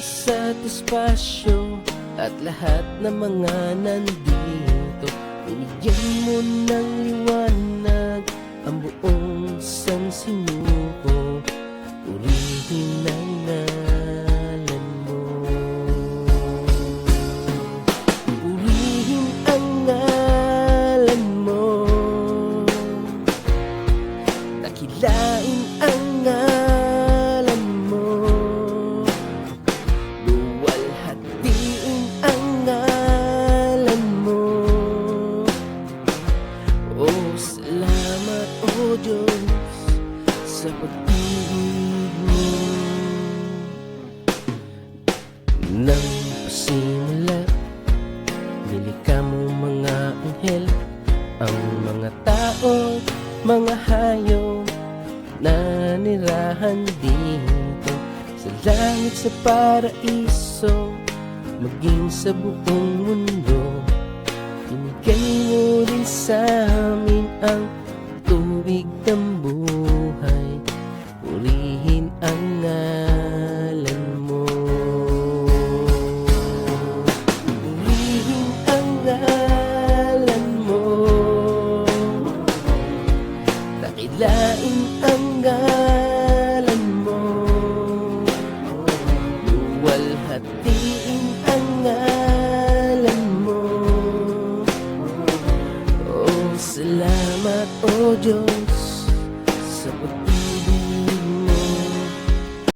sa espasyo at lahat ng mga nandito. Binigyan mo ng liwanag ang buong sansinuko. Purihin ang ngalan mo. Purihin ang ngalan mo. Dakilain ang ngalan mo. Luwalhatiin ang ngalan mo. Oh, salamat, oh Diyos, sa pag-ibig mo. Nang pasimula, nilikha mo mga anghel, ang mga tao, mga hayop na nirahan dito sa langit, sa paraiso, maging sa buong mundo. Binigay mo rin sa amin ang tubig na